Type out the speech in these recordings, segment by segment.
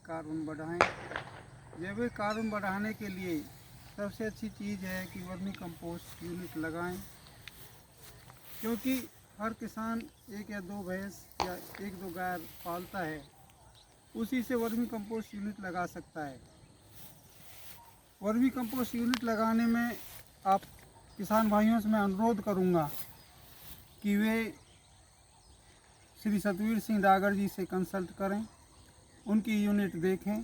Carbon बढ़ाएं। जैविक carbon बढ़ाने के लिए सबसे अच्छी चीज़ है कि वर्मी कंपोस्ट यूनिट लगाएं, क्योंकि हर किसान एक या दो भैंस या एक दो गाय पालता है, उसी से वर्मी कंपोस्ट यूनिट लगा सकता है। वर्मी कंपोस्ट यूनिट लगाने में आप किसान भाइयों से मैं अनुरोध करूंगा कि वे श्री सतवीर सिंह डागर जी से कंसल्ट करें, उनकी यूनिट देखें,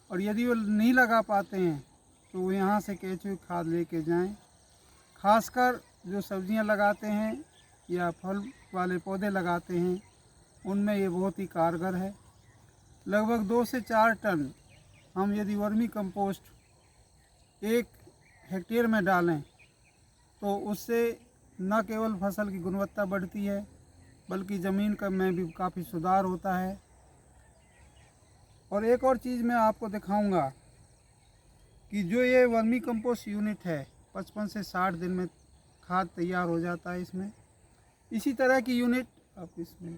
और यदि वो नहीं लगा पाते हैं तो वो यहाँ से केचुए खाद लेके जाएं। खासकर जो सब्जियां लगाते हैं या फल वाले पौधे लगाते हैं, उनमें ये बहुत ही कारगर है। लगभग 2 से 4 टन हम यदि वर्मी कंपोस्ट 1 हेक्टेयर में डालें तो उससे न केवल फसल की गुणवत्ता बढ़ती है, बल्कि ज़मीन का में भी काफ़ी सुधार होता है। और एक और चीज़ मैं आपको दिखाऊंगा कि जो ये वर्मी कंपोस्ट यूनिट है 55 से 60 दिन में खाद तैयार हो जाता है इसमें। इसी तरह की यूनिट आप इसमें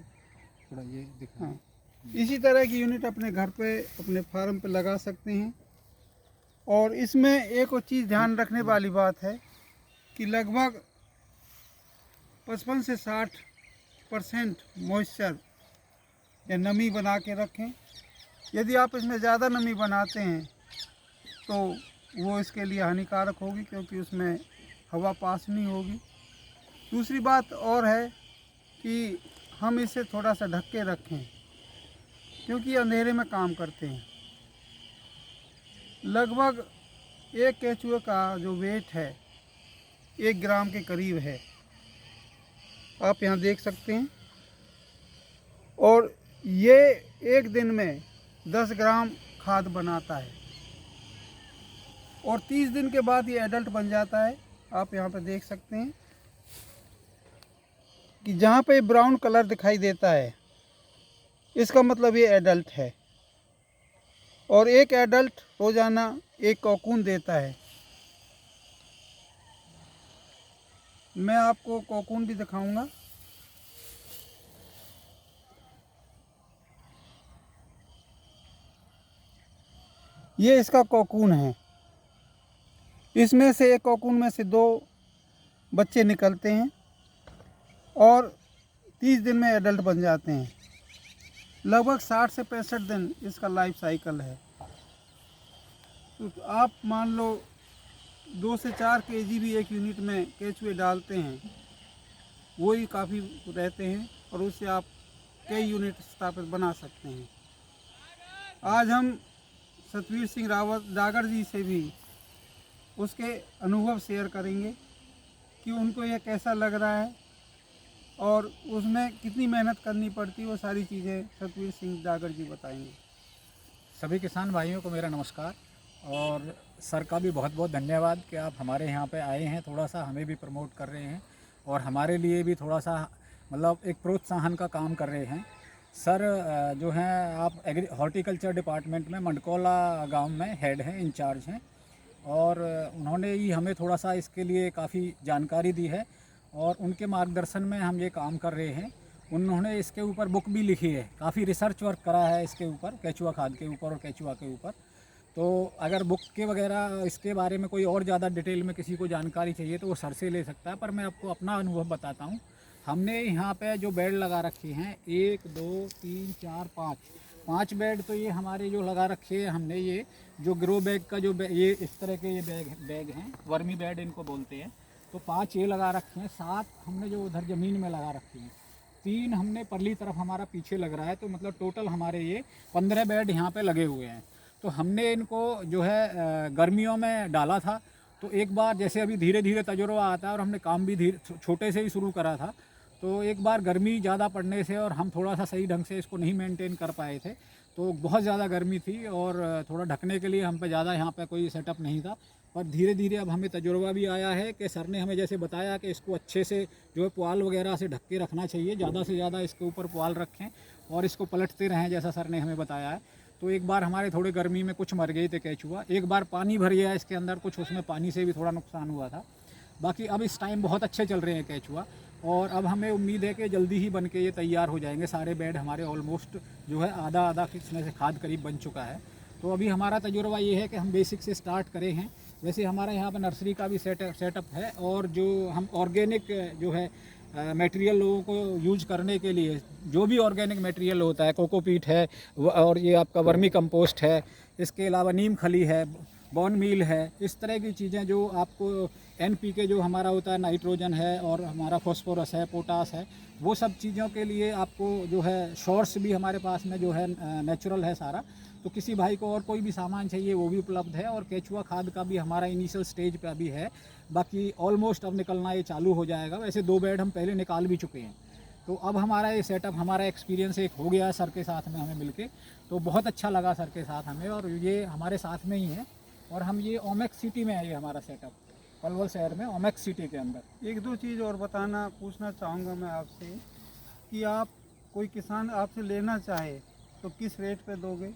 थोड़ा ये दिखाएं। हाँ, इसी तरह की यूनिट अपने घर पे, अपने फार्म पे लगा सकते हैं। और इसमें एक और चीज़ ध्यान रखने वाली बात है कि लगभग 55 से 60% मॉइस्चर या नमी बना के रखें। यदि आप इसमें ज़्यादा नमी बनाते हैं तो वो इसके लिए हानिकारक होगी, क्योंकि उसमें हवा पास नहीं होगी। दूसरी बात और है कि हम इसे थोड़ा सा ढक के रखें, क्योंकि अंधेरे में काम करते हैं। लगभग एक केचुए का जो वेट है 1 ग्राम के करीब है, आप यहाँ देख सकते हैं। और ये एक दिन में 10 ग्राम खाद बनाता है और 30 दिन के बाद ये एडल्ट बन जाता है। आप यहाँ पे देख सकते हैं कि जहाँ पे ब्राउन कलर दिखाई देता है, इसका मतलब ये एडल्ट है। और एक एडल्ट रोजाना 1 कोकून देता है। मैं आपको कोकून भी दिखाऊंगा। ये इसका कोकून है। इसमें से एक कोकून में से 2 बच्चे निकलते हैं और 30 दिन में एडल्ट बन जाते हैं। लगभग 60 से 65 दिन इसका लाइफ साइकिल है। तो आप मान लो 2 से 4 केजी भी एक यूनिट में केचुए डालते हैं, वो ही काफ़ी रहते हैं और उससे आप कई यूनिट स्थापित बना सकते हैं। आज हम सतवीर सिंह डागर जी से भी उसके अनुभव शेयर करेंगे कि उनको यह कैसा लग रहा है और उसमें कितनी मेहनत करनी पड़ती है। वो सारी चीज़ें सतवीर सिंह डागर जी बताएंगे। सभी किसान भाइयों को मेरा नमस्कार और सर का भी बहुत बहुत धन्यवाद कि आप हमारे यहाँ पे आए हैं, थोड़ा सा हमें भी प्रमोट कर रहे हैं और हमारे लिए भी थोड़ा सा मतलब एक प्रोत्साहन का काम कर रहे हैं। सर जो हैं आप हॉर्टिकल्चर डिपार्टमेंट में मंडकोला गांव में हेड हैं, इंचार्ज हैं, और उन्होंने ही हमें थोड़ा सा इसके लिए काफ़ी जानकारी दी है और उनके मार्गदर्शन में हम ये काम कर रहे हैं। उन्होंने इसके ऊपर बुक भी लिखी है, काफ़ी रिसर्च वर्क करा है इसके ऊपर, केचुआ खाद के ऊपर और केचुआ के ऊपर। तो अगर बुक के वगैरह इसके बारे में कोई और ज़्यादा डिटेल में किसी को जानकारी चाहिए तो वो सर से ले सकता है, पर मैं आपको अपना अनुभव बताता हूँ। हमने यहाँ पे जो बेड लगा रखे हैं 1 2 3 4 5 बेड, तो ये हमारे जो लगा रखे हैं हमने, ये जो ग्रो बैग का जो ये इस तरह के ये बैग हैं, वर्मी बेड इनको बोलते हैं। तो 5 ये लगा रखे हैं, 7 हमने जो उधर ज़मीन में लगा रखे हैं, 3 हमने परली तरफ हमारा पीछे लग रहा है। तो मतलब टोटल हमारे ये 15 बेड यहाँ पे लगे हुए हैं। तो हमने इनको जो है गर्मियों में डाला था। तो एक बार जैसे अभी धीरे धीरे तजुर्बा आता है और हमने काम भी धीरे छोटे से ही शुरू करा था, तो एक बार गर्मी ज़्यादा पड़ने से और हम थोड़ा सा सही ढंग से इसको नहीं मेंटेन कर पाए थे, तो बहुत ज़्यादा गर्मी थी और थोड़ा ढकने के लिए हम पे ज़्यादा यहाँ पे कोई सेटअप नहीं था। पर धीरे धीरे अब हमें तजुर्बा भी आया है कि सर ने हमें जैसे बताया कि इसको अच्छे से जो है पुआल वगैरह से ढक के रखना चाहिए, ज़्यादा से ज़्यादा इसके ऊपर पुआल रखें और इसको पलटते रहें जैसा सर ने हमें बताया है। तो एक बार हमारे थोड़े गर्मी में कुछ मर गए थे केचुआ, एक बार पानी भर गया इसके अंदर, कुछ उसमें पानी से भी थोड़ा नुकसान हुआ था। बाकी अब इस टाइम बहुत अच्छे चल रहे हैं केचुआ। और अब हमें उम्मीद है कि जल्दी ही बन के ये तैयार हो जाएंगे। सारे बेड हमारे ऑलमोस्ट जो है आधा आधा इसमें से खाद करीब बन चुका है। तो अभी हमारा तजुर्बा ये है कि हम बेसिक से स्टार्ट करें हैं। वैसे हमारा यहाँ पर नर्सरी का भी सेटअप है, और जो हम ऑर्गेनिक जो है मटेरियल लोगों को यूज करने के लिए, जो भी ऑर्गेनिक मटेरियल होता है, कोकोपीट है और ये आपका वर्मी कंपोस्ट है, इसके अलावा नीम खली है, बॉन मील है, इस तरह की चीज़ें जो आपको NPK जो हमारा होता है, नाइट्रोजन है, और हमारा फॉस्फोरस है, पोटास है, वो सब चीज़ों के लिए आपको जो है सोर्स भी हमारे पास में जो है नेचुरल है सारा। तो किसी भाई को और कोई भी सामान चाहिए वो भी उपलब्ध है, और केचुआ खाद का भी हमारा इनिशियल स्टेज पे अभी है, बाकी ऑलमोस्ट अब निकलना ये चालू हो जाएगा। वैसे 2 बेड हम पहले निकाल भी चुके हैं। तो अब हमारा ये सेटअप, हमारा एक्सपीरियंस एक हो गया है सर के साथ में हमें मिलके, तो बहुत अच्छा लगा सर के साथ हमें, और ये हमारे साथ में ही है। और हम ये ओमेक्स सिटी में है, ये हमारा सेटअप पलवल शहर में ओमेक्स सिटी के अंदर। 1-2 चीज़ और पूछना चाहूँगा मैं आपसे कि आप कोई किसान आपसे लेना चाहे तो किस रेट पे दोगे?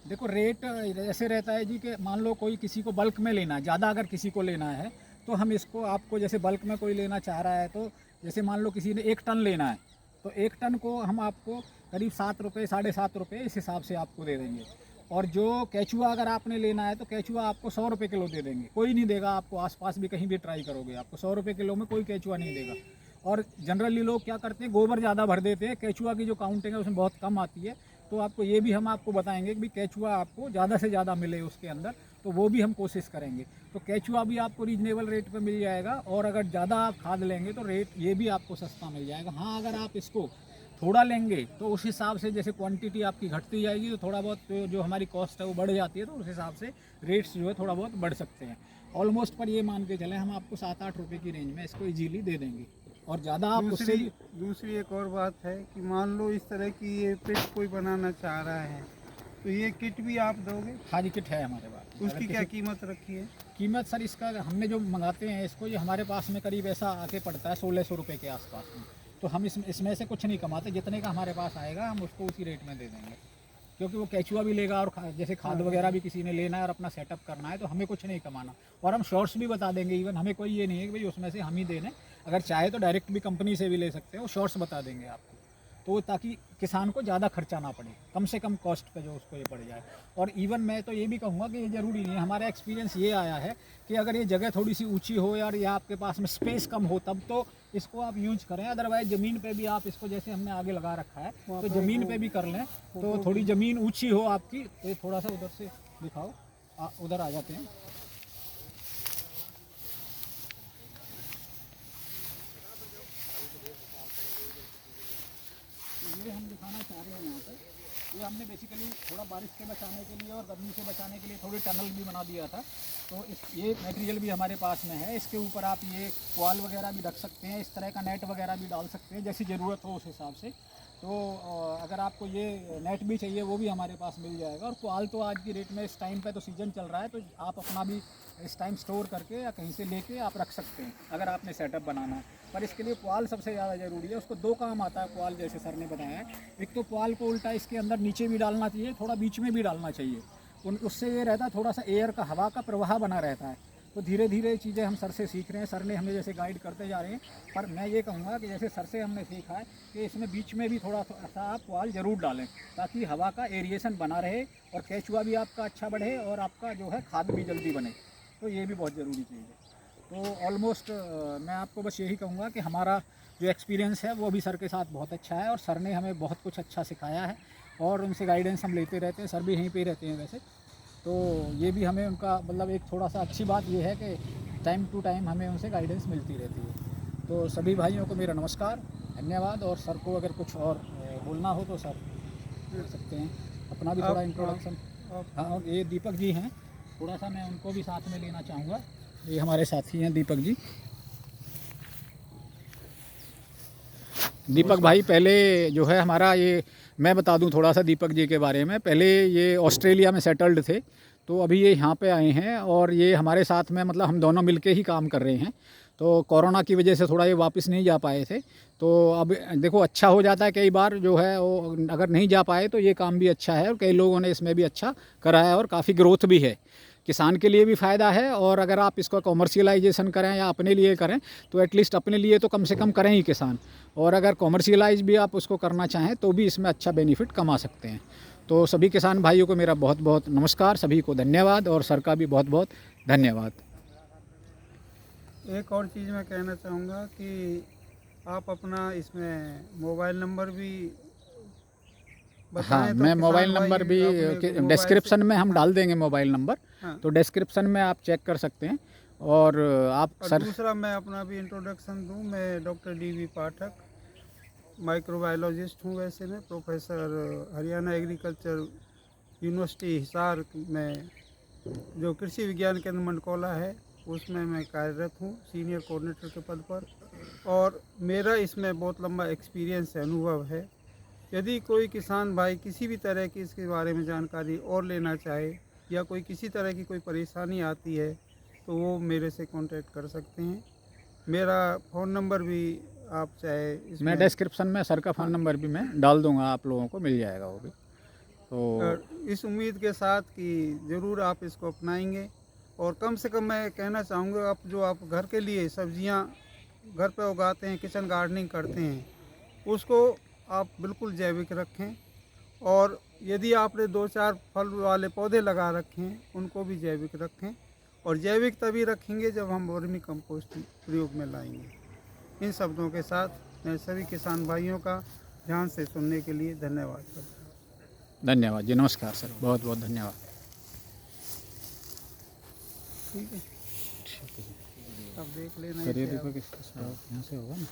देखो रेट ऐसे रहता है जी कि मान लो कोई किसी को बल्क में लेना है, ज़्यादा अगर किसी को लेना है तो हम इसको आपको, जैसे बल्क में कोई लेना चाह रहा है तो जैसे मान लो किसी ने 1 टन लेना है तो 1 टन को हम आपको करीब 7 रुपये 7.5 रुपये इस हिसाब से आपको दे देंगे। और जो केचुआ अगर आपने लेना है तो केचुआ आपको 100 रुपये किलो दे देंगे। कोई नहीं देगा आपको, आसपास भी कहीं भी ट्राई करोगे आपको 100 रुपये किलो में कोई केचुआ नहीं देगा। और जनरली लोग क्या करते हैं, गोबर ज़्यादा भर देते हैं, केचुआ की जो काउंटिंग है उसमें बहुत कम आती है। तो आपको ये भी हम आपको बताएंगे कि भी केचुआ आपको ज़्यादा से ज़्यादा मिले उसके अंदर, तो वो भी हम कोशिश करेंगे। तो केचुआ भी आपको रीजनेबल रेट पे मिल जाएगा, और अगर ज़्यादा आप खाद लेंगे तो रेट ये भी आपको सस्ता मिल जाएगा। हाँ, अगर आप इसको थोड़ा लेंगे तो उस हिसाब से जैसे क्वांटिटी आपकी घटती जाएगी तो थोड़ा बहुत जो हमारी कॉस्ट है वो बढ़ जाती है, तो उस हिसाब से रेट्स जो है थोड़ा बहुत बढ़ सकते हैं। ऑलमोस्ट पर ये मान के चलें हम आपको 7-8 रुपये की रेंज में इसको इजीली दे देंगे, और ज़्यादा आप उससे दूसरी एक और बात है कि मान लो इस तरह की ये पिट कोई बनाना चाह रहा है तो ये किट भी आप दोगे? हाँ जी, किट है हमारे पास। उसकी क्या कीमत रखी है? कीमत सर इसका हमने जो मंगाते हैं इसको, ये हमारे पास में करीब ऐसा आके पड़ता है 1600 रुपये के आसपास में। तो हम इसमें से कुछ नहीं कमाते, जितने का हमारे पास आएगा हम उसको उसी रेट में दे देंगे, क्योंकि वो केचुआ भी लेगा और जैसे खाद वगैरह भी किसी ने लेना है और अपना सेटअप करना है तो हमें कुछ नहीं कमाना। और हम शॉर्ट्स भी बता देंगे, इवन हमें कोई ये नहीं है कि भाई उसमें से हम ही देने, अगर चाहे तो डायरेक्ट भी कंपनी से भी ले सकते हैं, वो शॉर्ट्स बता देंगे आपको, तो ताकि किसान को ज़्यादा खर्चा ना पड़े, कम से कम कॉस्ट पे जो उसको ये पड़ जाए। और इवन मैं तो ये भी कहूँगा कि ये ज़रूरी नहीं है, हमारा एक्सपीरियंस ये आया है कि अगर ये जगह थोड़ी सी ऊंची हो यार, या आपके पास में स्पेस कम हो, तब तो इसको आप यूज करें। अदरवाइज ज़मीन पे भी आप इसको, जैसे हमने आगे लगा रखा है तो ज़मीन पे भी कर लें। तो थोड़ी ज़मीन ऊँची हो आपकी तो थोड़ा सा उधर से दिखाओ, उधर आ जाते हैं। ये हम दिखाना चाह रहे हैं यहाँ पर, ये हमने बेसिकली थोड़ा बारिश से बचाने के लिए और गर्मी से बचाने के लिए थोड़ी टनल भी बना दिया था। तो ये मटेरियल भी हमारे पास में है, इसके ऊपर आप ये पुआल वगैरह भी रख सकते हैं, इस तरह का नेट वगैरह भी डाल सकते हैं जैसी ज़रूरत हो उस हिसाब से। तो अगर आपको ये नेट भी चाहिए वो भी हमारे पास मिल जाएगा। और पुआल तो आज की डेट में इस टाइम पे तो सीज़न चल रहा है, तो आप अपना भी इस टाइम स्टोर करके या कहीं से लेके आप रख सकते हैं अगर आपने सेटअप बनाना है। पर इसके लिए पुआल सबसे ज़्यादा ज़रूरी है, उसको 2 काम आता है पुआल, जैसे सर ने बताया है। एक तो पुआल को उल्टा इसके अंदर नीचे भी डालना चाहिए, थोड़ा बीच में भी डालना चाहिए, उससे ये रहता है थोड़ा सा एयर का, हवा का प्रवाह बना रहता है। तो धीरे धीरे चीज़ें हम सर से सीख रहे हैं, सर ने हमें जैसे गाइड करते जा रहे हैं। पर मैं ये कहूँगा कि जैसे सर से हमने सीखा है कि इसमें बीच में भी थोड़ा सा आप पुआल ज़रूर डालें, ताकि हवा का एरिएशन बना रहे और केचुआ भी आपका अच्छा बढ़े और आपका जो है खाद भी जल्दी बने। तो ये भी बहुत ज़रूरी चीज़ है। तो ऑलमोस्ट मैं आपको बस यही कहूँगा कि हमारा जो एक्सपीरियंस है वो भी सर के साथ बहुत अच्छा है, और सर ने हमें बहुत कुछ अच्छा सिखाया है, और उनसे गाइडेंस हम लेते रहते हैं। सर भी यहीं पे रहते हैं वैसे, तो ये भी हमें उनका मतलब एक थोड़ा सा अच्छी बात ये है कि टाइम टू टाइम हमें उनसे गाइडेंस मिलती रहती है। तो सभी भाइयों को मेरा नमस्कार, धन्यवाद। और सर को अगर कुछ और बोलना हो तो सर बोल सकते हैं, अपना भी थोड़ा इंट्रोडक्शन। हाँ, ये दीपक जी हैं, थोड़ा सा मैं उनको भी साथ में लेना चाहूँगा। ये हमारे साथी हैं दीपक जी। दीपक भाई पहले जो है हमारा ये, मैं बता दूं थोड़ा सा दीपक जी के बारे में। पहले ये ऑस्ट्रेलिया में सेटल्ड थे, तो अभी ये यहाँ पे आए हैं, और ये हमारे साथ में मतलब हम दोनों मिलके ही काम कर रहे हैं। तो कोरोना की वजह से थोड़ा ये वापस नहीं जा पाए थे, तो अब देखो अच्छा हो जाता है कई बार जो है वो, अगर नहीं जा पाए तो ये काम भी अच्छा है, और कई लोगों ने इसमें भी अच्छा करा है और काफ़ी ग्रोथ भी है। किसान के लिए भी फ़ायदा है, और अगर आप इसको कॉमर्शियलाइजेशन करें या अपने लिए करें तो एटलीस्ट अपने लिए तो कम से कम करें ही किसान, और अगर कॉमर्शियलाइज भी आप उसको करना चाहें तो भी इसमें अच्छा बेनिफिट कमा सकते हैं। तो सभी किसान भाइयों को मेरा बहुत बहुत नमस्कार, सभी को धन्यवाद, और सर का भी बहुत बहुत धन्यवाद। एक और चीज़ मैं कहना चाहूँगा कि आप अपना इसमें मोबाइल नंबर भी हाँ, बताएं तो मैं किसान मोबाइल भाई नंबर भी अपने मोबाइल डिस्क्रिप्शन में हम हाँ, डाल देंगे मोबाइल नंबर, हाँ। तो डिस्क्रिप्शन में आप चेक कर सकते हैं। और आप और सर दूसरा मैं अपना भी इंट्रोडक्शन दूं, मैं डॉक्टर DV पाठक, माइक्रोबायोलॉजिस्ट हूं। वैसे मैं professor Haryana agriculture university Hisar में जो कृषि विज्ञान केंद्र मंडकौला है उसमें मैं कार्यरत हूँ सीनियर कोऑर्डिनेटर के पद पर, और मेरा इसमें बहुत लंबा एक्सपीरियंस है, अनुभव है। यदि कोई किसान भाई किसी भी तरह की इसके बारे में जानकारी और लेना चाहे या कोई किसी तरह की कोई परेशानी आती है तो वो मेरे से कांटेक्ट कर सकते हैं। मेरा फ़ोन नंबर भी आप चाहे मैं इसमें डिस्क्रिप्शन में सर का फ़ोन नंबर भी मैं डाल दूंगा, आप लोगों को मिल जाएगा वो भी। तो इस उम्मीद के साथ कि ज़रूर आप इसको अपनाएंगे। और कम से कम मैं कहना चाहूँगा, आप जो आप घर के लिए सब्जियां घर पे उगाते हैं, किचन गार्डनिंग करते हैं, उसको आप बिल्कुल जैविक रखें। और यदि आपने 2-4 फल वाले पौधे लगा रखे हैं उनको भी जैविक रखें। और जैविक तभी रखेंगे जब हम वर्मी कंपोस्ट प्रयोग में लाएंगे। इन शब्दों के साथ मैं सभी किसान भाइयों का ध्यान से सुनने के लिए धन्यवाद करता हूँ। धन्यवाद जी, नमस्कार सर, बहुत बहुत धन्यवाद। ठीक है, अब देख लेना करिए इसे आप। दीपक, इसके साथ यहाँ से होगा ना।